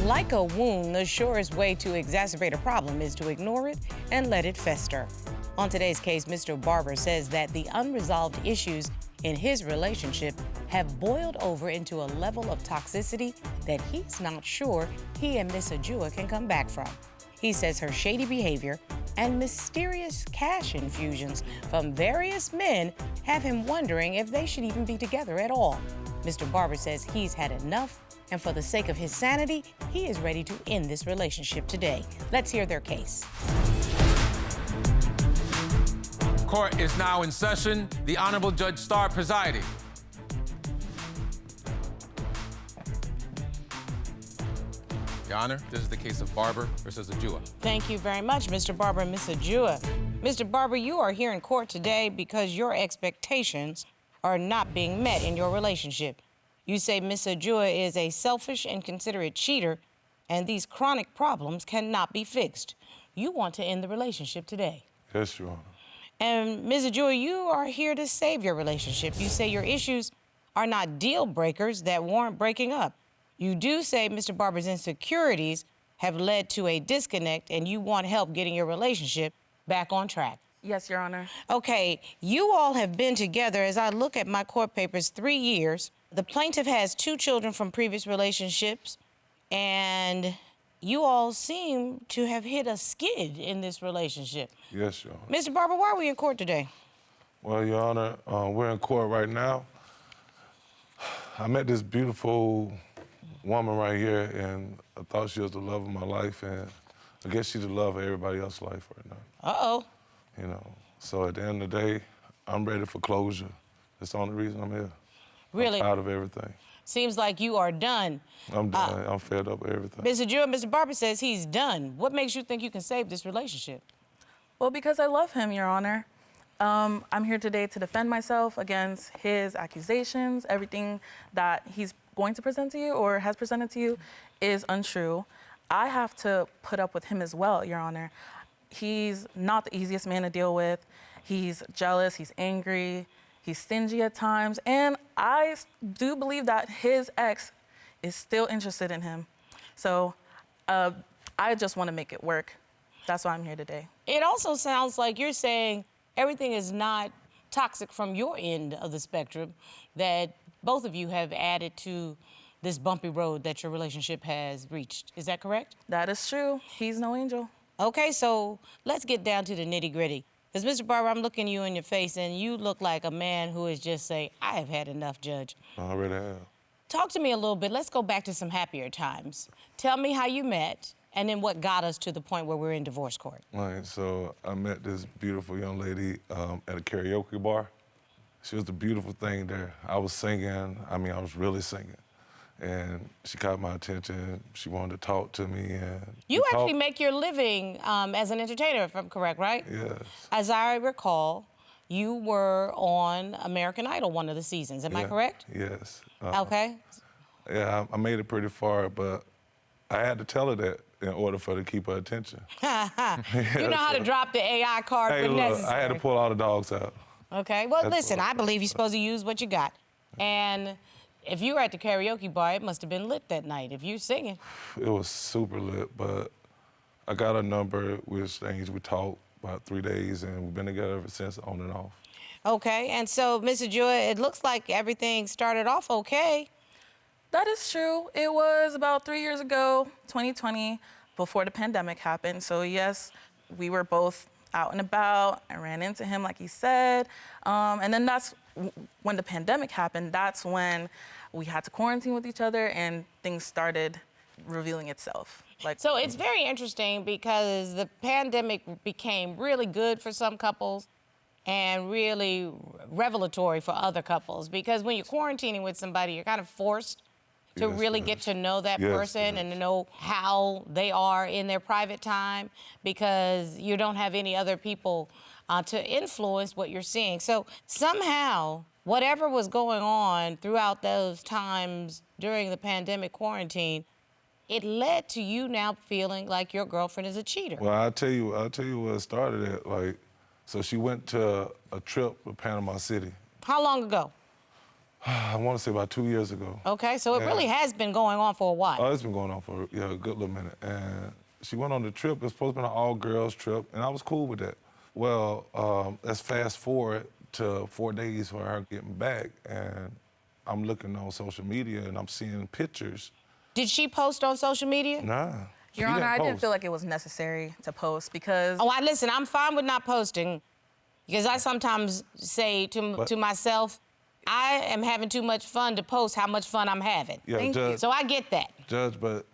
Like a wound, the surest way to exacerbate a problem is to ignore it and let it fester. On today's case, Mr. Barber says that the unresolved issues in his relationship have boiled over into a level of toxicity that he's not sure he and Miss Ajua can come back from. He says her shady behavior and mysterious cash infusions from various men have him wondering if they should even be together at all. Mr. Barber says he's had enough, and for the sake of his sanity, he is ready to end this relationship today. Let's hear their case. Court is now in session. The Honorable Judge Starr presiding. Your Honor, this is the case of Barber versus Ajua. Thank you very much, Mr. Barber and Miss Ajua. Mr. Barber, you are here in court today because your expectations are not being met in your relationship. You say Miss Ajua is a selfish, inconsiderate cheater, and these chronic problems cannot be fixed. You want to end the relationship today. Yes, Your Honor. And Ms. Ajua, you are here to save your relationship. You say your issues are not deal breakers that warrant breaking up. You do say Mr. Barber's insecurities have led to a disconnect and you want help getting your relationship back on track. Yes, Your Honor. Okay, you all have been together, as I look at my court papers, 3 years. The plaintiff has 2 children from previous relationships, and you all seem to have hit a skid in this relationship. Yes, Your Honor. Mr. Barber, why are we in court today? Well, Your Honor, we're in court right now. I met this beautiful woman right here, and I thought she was the love of my life, and I guess she's the love of everybody else's life right now. Uh-oh. You know, so at the end of the day, I'm ready for closure. That's the only reason I'm here. Really? I'm tired of everything. Seems like you are done. I'm done. I'm fed up with everything. Mr. Ajua, Mr. Barber says he's done. What makes you think you can save this relationship? Well, because I love him, Your Honor. I'm here today to defend myself against his accusations. Everything that he's going to present to you or has presented to you is untrue. I have to put up with him as well, Your Honor. He's not the easiest man to deal with. He's jealous, he's angry, he's stingy at times, and I do believe that his ex is still interested in him. So I just want to make it work. That's why I'm here today. It also sounds like you're saying everything is not toxic from your end of the spectrum, that both of you have added to this bumpy road that your relationship has reached. Is that correct? That is true. He's no angel. Okay, so let's get down to the nitty-gritty. Because, Mr. Barber, I'm looking you in your face, and you look like a man who is just saying, I have had enough, Judge. I already have. Talk to me a little bit. Let's go back to some happier times. Tell me how you met, and then what got us to the point where we're in divorce court. Right, so I met this beautiful young lady at a karaoke bar. She was the beautiful thing there. I was singing, I was really singing. And she caught my attention. She wanted to talk to me. And you actually make your living as an entertainer, if I'm correct, right? Yes. As I recall, you were on American Idol one of the seasons. Am I correct? Yes. Okay. Yeah, I made it pretty far, but I had to tell her that in order for her to keep her attention. You know how to drop the AI card Hey, when look, necessary. I had to pull all the dogs out. Okay, well, That's listen, what- I believe you're supposed to use what you got. And if you were at the karaoke bar, it must have been lit that night if you're singing. It was super lit, but I got a number, we exchanged, we talked about 3 days, and we've been together ever since, on and off. Okay, and so, Mr. Ajua, it looks like everything started off okay. That is true. It was about 3 years ago, 2020, before the pandemic happened. So yes, we were both out and about. I ran into him, like he said. And then that's when the pandemic happened. That's when we had to quarantine with each other and things started revealing itself. So it's very interesting because the pandemic became really good for some couples and really revelatory for other couples, because when you're quarantining with somebody, you're kind of forced to really get to know that person and to know how they are in their private time, because you don't have any other people to influence what you're seeing. So somehow, whatever was going on throughout those times during the pandemic quarantine, it led to you now feeling like your girlfriend is a cheater. Well, I'll tell you where it started at. So she went to a trip to Panama City. How long ago? I want to say about 2 years ago. Okay, so it really has been going on for a while. Oh, it's been going on for a good little minute. And she went on the trip. It was supposed to be an all-girls trip, and I was cool with that. Well, let's fast forward to 4 days for her getting back, and I'm looking on social media, and I'm seeing pictures. Did she post on social media? Nah. Your Honor, I didn't feel like it was necessary to post because... Oh, listen, I'm fine with not posting because I sometimes say to myself, I am having too much fun to post how much fun I'm having. Yeah, Thank Judge, you. So I get that. Judge, but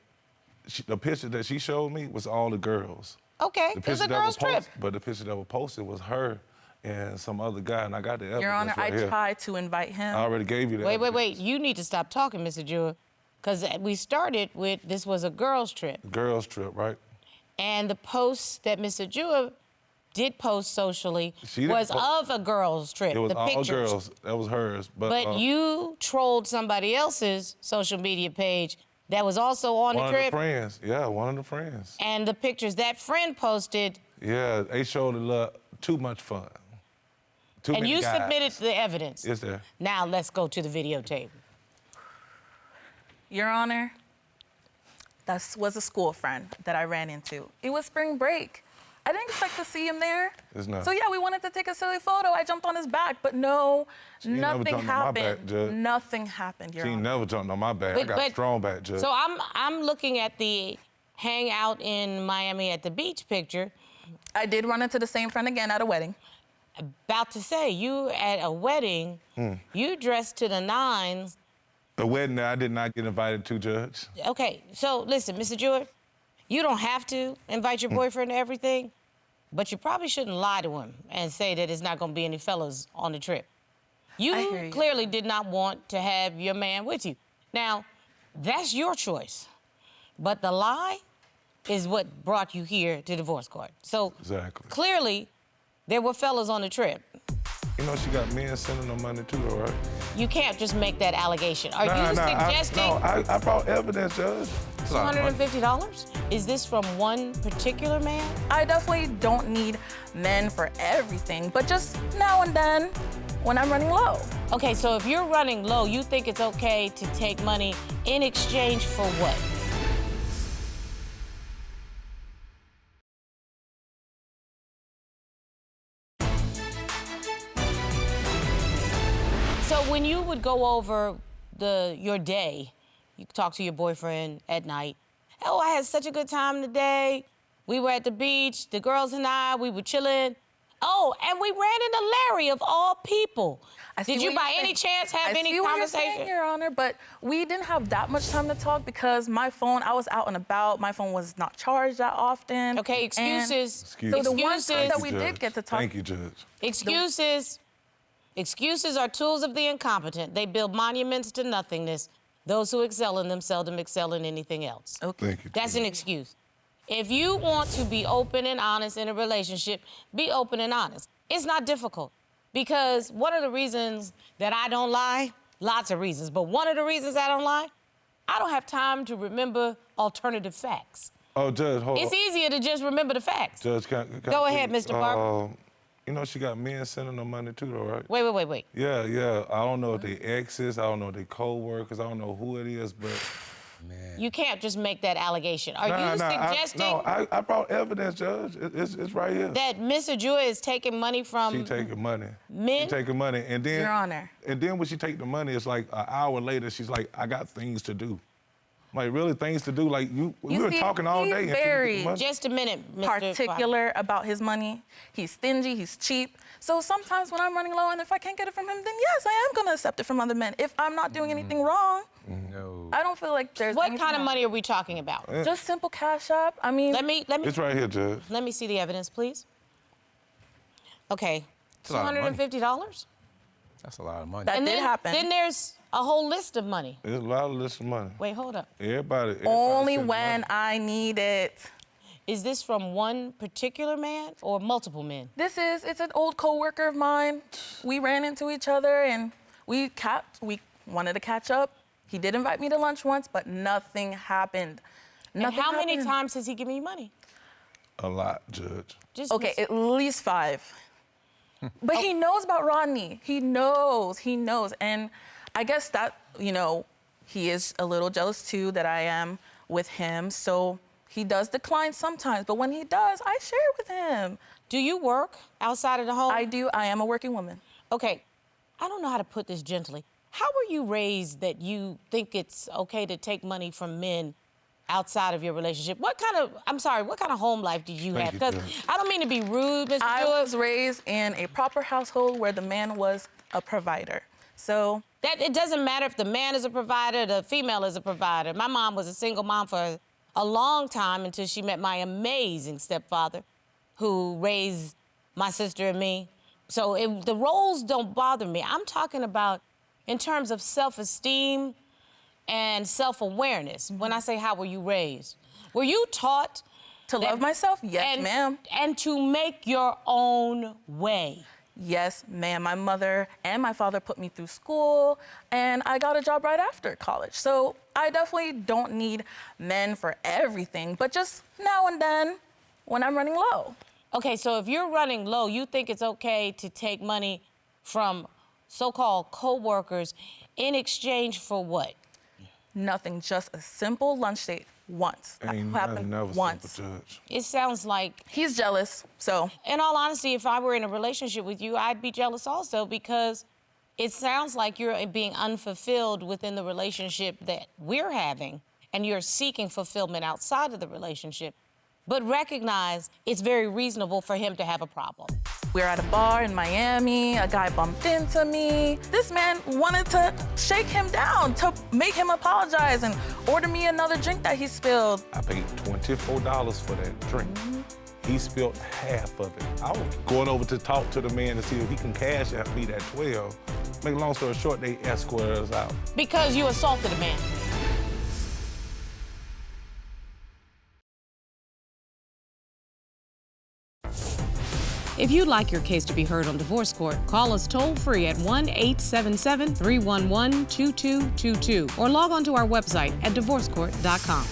the picture that she showed me was all the girls. Okay, The it was picture a that girls' trip. But the picture that was posted was her and some other guy, and I got the evidence Your Honor, right I here. tried to invite him. I already gave you that. Wait. You need to stop talking, Mr. Ajua, because we started with this was a girls' trip. Girls' trip, right? And the post that Mr. Ajua did post socially was of a girls' trip. It was the all pictures. girls. That was hers. But you trolled somebody else's social media page that was also on the one trip. of the friends. Yeah, one of the friends. And the pictures that friend posted. Yeah, they showed a lot too much fun. Too And many you guys. submitted the evidence. It's there. Now let's go to the videotape. Your Honor, that was a school friend that I ran into. It was spring break. I didn't expect to see him there. It's not. So yeah, we wanted to take a silly photo. I jumped on his back, but no, ain't never nothing jumped on my back, happened. Judge. Nothing happened, Your She ain't Honor. never jumped on my back. I got a strong back, Judge. So I'm looking at the hangout in Miami at the beach picture. I did run into the same friend again at a wedding. About to say, you at a wedding, you dressed to the nines. The wedding that I did not get invited to, Judge. Okay, so listen, Mr. Jewett, you don't have to invite your boyfriend to everything, but you probably shouldn't lie to him and say that there's not going to be any fellas on the trip. I hear You you. clearly did not want to have your man with you. Now, that's your choice, but the lie is what brought you here to divorce court. So Exactly. clearly, there were fellas on the trip. You know she got men sending her money too, though, right? You can't just make that allegation. Are you suggesting I brought evidence, Judge. $250? Is this from one particular man? I definitely don't need men for everything, but just now and then when I'm running low. Okay, so if you're running low, you think it's okay to take money in exchange for what? So when you would go over your day, you talk to your boyfriend at night. Oh, I had such a good time today. We were at the beach, the girls and I, we were chilling. Oh, and we ran into Larry of all people. Did you by any chance have any I see what you're conversation? saying, Your Honor, but we didn't have that much time to talk because my phone, I was out and about. My phone was not charged that often. Okay, excuses. So the one time that Excuses. we did get to talk. Thank you, Judge. Excuses. Excuses are tools of the incompetent. They build monuments to nothingness. Those who excel in them seldom excel in anything else. Okay. Thank you. That's an excuse. If you want to be open and honest in a relationship, be open and honest. It's not difficult because one of the reasons that I don't lie, lots of reasons, but one of the reasons I don't lie, I don't have time to remember alternative facts. Oh, Judge, hold on. It's easier to just remember the facts. Judge, Go ahead, Mr. Barber. You know she got men sending her money too, though, right? Wait. Yeah. I don't know if they exes, I don't know if they co-workers, I don't know who it is, but... You can't just make that allegation. Are you suggesting I brought evidence, Judge. It's right here. that Miss Ajua is taking money from She taking money. men? She taking money, and then... Your Honor. And then when she take the money, it's like an hour later, she's like, I got things to do. Like, really things to do? Like, we were talking all day. He's and she very took the money. Just a minute, Mr. particular about his money. He's stingy, he's cheap. So sometimes when I'm running low and if I can't get it from him, then yes, I am gonna accept it from other men. If I'm not doing anything wrong, No. I don't feel like there's What anything kind of wrong. money are we talking about? Just simple cash app. I mean, Let me It's right here, Judge. let me see the evidence, please. Okay, a lot of money. $250? That's a lot of money. That And did then, happen. then there's a whole list of money. There's a lot of list of money. Wait, hold up. Everybody only sends when money. I need it. Is this from one particular man or multiple men? It's an old coworker of mine. We ran into each other and we wanted to catch up. He did invite me to lunch once, but nothing happened. And Nothing how many happened. times has he given you money? A lot, Judge. Just Okay, at least 5. But he knows about Rodney. He knows. And I guess that, you know, he is a little jealous too that I am with him. So he does decline sometimes, but when he does, I share with him. Do you work outside of the home? I do. I am a working woman. Okay, I don't know how to put this gently. How were you raised that you think it's okay to take money from men outside of your relationship? What kind of home life did you have? Because I don't mean to be rude, Mr. I Ajua. was raised in a proper household where the man was a provider. So That it doesn't matter if the man is a provider, the female is a provider. My mom was a single mom for a long time until she met my amazing stepfather, who raised my sister and me. So the roles don't bother me. I'm talking about in terms of self-esteem and self-awareness. When I say how were you raised, were you taught to love myself? Yes, ma'am. And to make your own way? Yes, ma'am. My mother and my father put me through school, and I got a job right after college. So I definitely don't need men for everything, but just now and then when I'm running low. Okay, so if you're running low, you think it's okay to take money from so-called co-workers in exchange for what? Nothing, just a simple lunch date once. That happened never once. simple, Judge. It sounds like, He's jealous, so. in all honesty, if I were in a relationship with you, I'd be jealous also, because it sounds like you're being unfulfilled within the relationship that we're having, and you're seeking fulfillment outside of the relationship. But recognize it's very reasonable for him to have a problem. We were at a bar in Miami, a guy bumped into me. This man wanted to shake him down, to make him apologize and order me another drink that he spilled. I paid $24 for that drink. He spilled half of it. I was going over to talk to the man to see if he can cash out me that 12. Make a long story short, they escorted us out. Because you assaulted a man. If you'd like your case to be heard on divorce court, call us toll-free at 1-877-311-2222 or log on to our website at divorcecourt.com.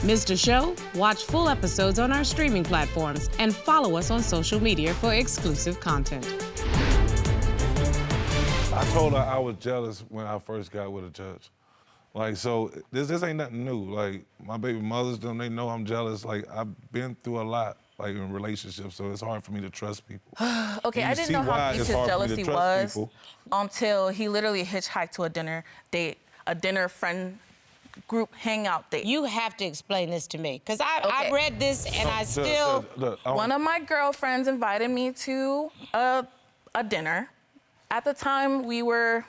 Missed a show? Watch full episodes on our streaming platforms and follow us on social media for exclusive content. I told her I was jealous when I first got with a judge. Like, so this ain't nothing new. Like, my baby mothers, they know I'm jealous. Like, I've been through a lot, like, in relationships, so it's hard for me to trust people. Okay, I didn't know how deep his jealousy was until he literally hitchhiked to a dinner date, a dinner friend group hangout date. You have to explain this to me, because I read this and I still... One of my girlfriends invited me to a dinner. At the time, we were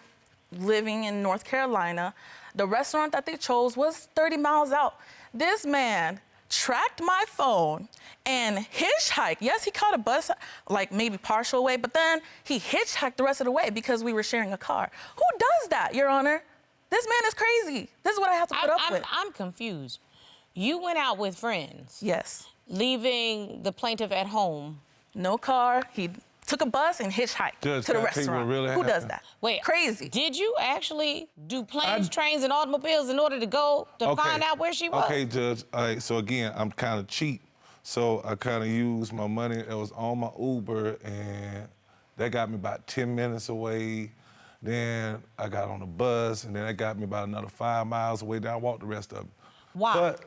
living in North Carolina. The restaurant that they chose was 30 miles out. This man tracked my phone and hitchhiked. Yes, he caught a bus, like maybe partial way, but then he hitchhiked the rest of the way because we were sharing a car. Who does that, Your Honor? This man is crazy. This is what I have to put up with. I'm confused. You went out with friends. Yes. Leaving the plaintiff at home. No car. He took a bus and hitchhiked to the restaurant. Who does that? Wait, crazy. Did you actually do planes, trains, and automobiles in order to go to find out where she was? Okay, Judge. All right, so again, I'm kind of cheap. So I kind of used my money. It was on my Uber, and that got me about 10 minutes away. Then I got on the bus, and then that got me about another 5 miles away. Then I walked the rest of it. Why? But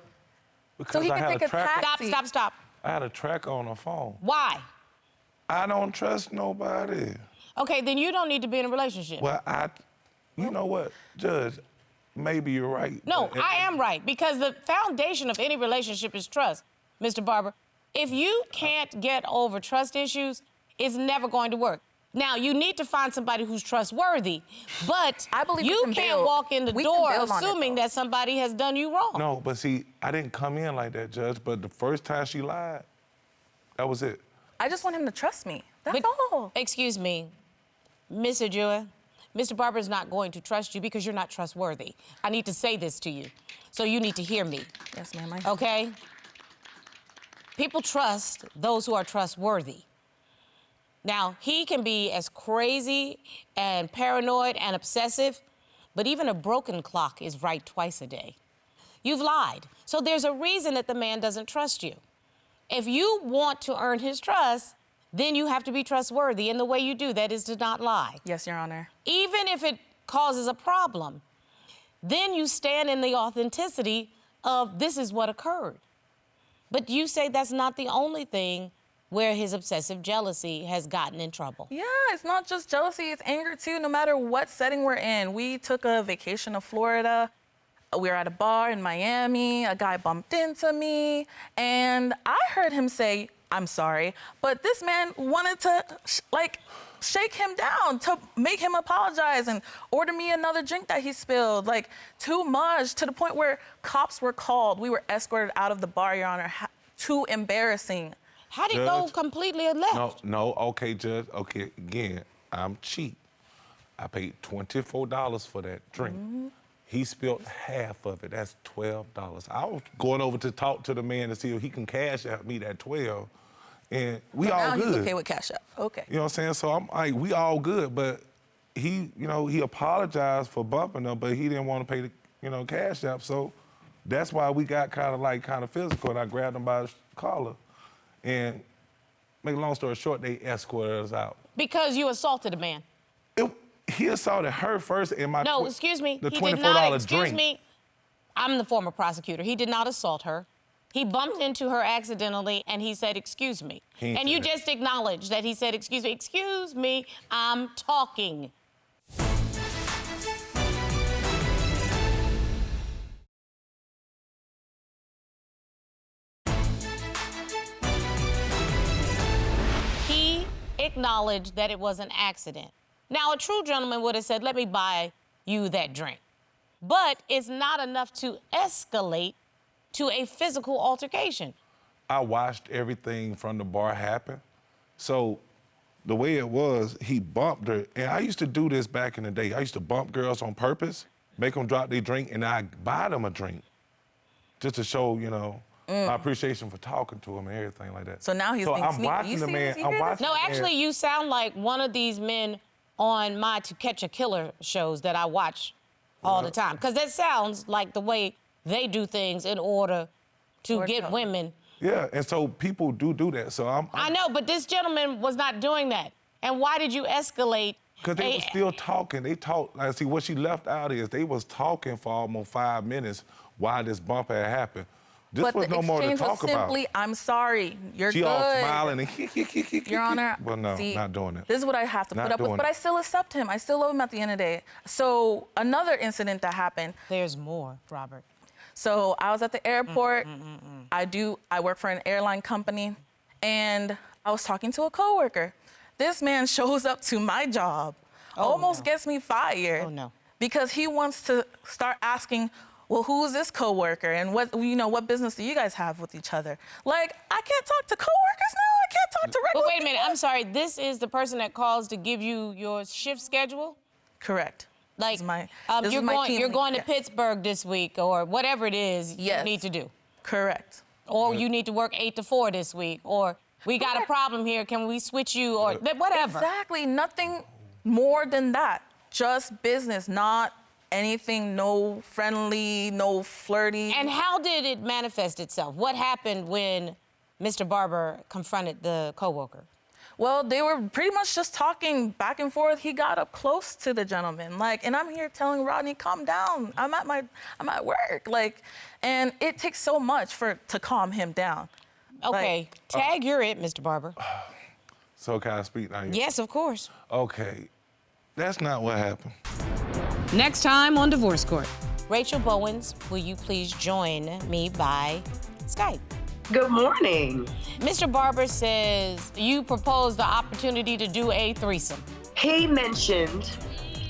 because so he I could had take a a tracker. taxi. Stop. I had a tracker on the phone. Why? I don't trust nobody. Okay, then you don't need to be in a relationship. Well, you know what, Judge, maybe you're right. No, I am right, because the foundation of any relationship is trust, Mr. Barber. If you can't get over trust issues, it's never going to work. Now, you need to find somebody who's trustworthy, but I believe you can't walk in the door assuming that somebody has done you wrong. No, but see, I didn't come in like that, Judge, but the first time she lied, that was it. I just want him to trust me. That's all. Excuse me, Miss Ajua, Mr. Barber is not going to trust you because you're not trustworthy. I need to say this to you, so you need to hear me. Yes, ma'am. Okay? People trust those who are trustworthy. Now, he can be as crazy and paranoid and obsessive, but even a broken clock is right twice a day. You've lied, so there's a reason that the man doesn't trust you. If you want to earn his trust, then you have to be trustworthy, and the way you do that is to not lie. Yes, Your Honor. Even if it causes a problem. Then you stand in the authenticity of this is what occurred. But you say that's not the only thing where his obsessive jealousy has gotten in trouble. Yeah, it's not just jealousy, it's anger too, no matter what setting we're in. We took a vacation to Florida. We were at a bar in Miami. A guy bumped into me, and I heard him say, "I'm sorry," but this man wanted to, shake him down, to make him apologize and order me another drink that he spilled. Like, too much, to the point where cops were called. We were escorted out of the bar, Your Honor. Too embarrassing. How did it go completely left? No, okay, Judge. Okay, again, I'm cheap. I paid $24 for that drink. He spilled half of it. That's $12. I was going over to talk to the man to see if he can cash out me that $12. And we all good. Now he's okay with cash out. Okay. You know what I'm saying? So I'm like, we all good, but he, he apologized for bumping her, but he didn't want to pay the, cash out. So that's why we got kind of physical, and I grabbed him by the collar. And make a long story short, they escorted us out. Because you assaulted a man. He assaulted her first in my... No, excuse me. The he $24 did not, drink. excuse me. I'm the former prosecutor. He did not assault her. He bumped into her accidentally, and he said, "Excuse me." And you just acknowledged that he said, "Excuse me, excuse me, I'm talking." He acknowledged that it was an accident. Now, a true gentleman would have said, "Let me buy you that drink." But it's not enough to escalate to a physical altercation. I watched everything from the bar happen. So the way it was, he bumped her. And I used to do this back in the day. I used to bump girls on purpose, make them drop their drink, and I'd buy them a drink just to show, my appreciation for talking to him and everything like that. So now he's being I'm sneaky. watching the man. I'm watching No, the man. actually, you sound like one of these men on my To Catch a Killer shows that I watch all the time. Because that sounds like the way they do things in order to get women. Yeah, and so people do that. So I know, but this gentleman was not doing that. And why did you escalate? Because they were still talking. They talked. See, what she left out is they was talking for almost 5 minutes while this bump had happened. This was no more to talk about. Simply, "I'm sorry, you're she good." all smiling and Your Honor, well, no, see, not doing it. This is what I have to put up with, but I still accept him. I still love him at the end of the day. So another incident that happened. There's more, Robert. So I was at the airport. I work for an airline company, and I was talking to a coworker. This man shows up to my job, almost gets me fired. Oh, no. Because he wants to start asking, "Well, who's this coworker, and what business do you guys have with each other?" Like, I can't talk to coworkers now. I can't talk to regular But wait a minute, people. I'm sorry. This is the person that calls to give you your shift schedule? Correct. Like, this is you're team going lead, to Pittsburgh this week, or whatever it is you Yes. need to do. Correct. Or you need to work 8 to 4 this week, or we got a problem here, can we switch you, or whatever. Exactly, nothing more than that. Just business, not anything, no friendly, no flirty. And how did it manifest itself? What happened when Mr. Barber confronted the coworker? Well, they were pretty much just talking back and forth. He got up close to the gentleman, and I'm here telling Rodney, "Calm down. I'm at work." And it takes so much to calm him down. Okay, tag you're it, Mr. Barber. So can I speak now? Yes, of course. Okay, that's not what happened. Next time on Divorce Court. Rachel Bowens, will you please join me by Skype? Good morning. Mr. Barber says you proposed the opportunity to do a threesome. He mentioned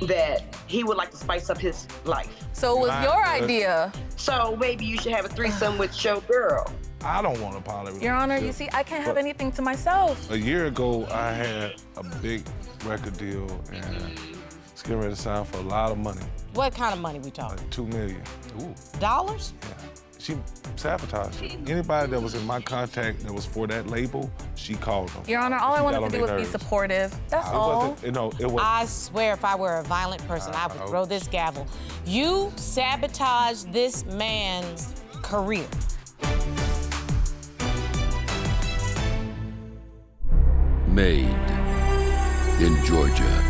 that he would like to spice up his life. So it was your idea. So maybe you should have a threesome with your girl. I don't want to poly. Your Honor, you see, I can't have anything to myself. A year ago, I had a big record deal, and it's getting ready to sign for a lot of money. What kind of money we talking? Like $2 million. Ooh. Dollars? Yeah. She sabotaged it. Anybody that was in my contact that was for that label, she called them. Your Honor, all I She wanted got to on do their was be nerves. supportive. That's It all. wasn't, it was. I swear if I were a violent person, I would throw this gavel. You sabotaged this man's career. Made in Georgia.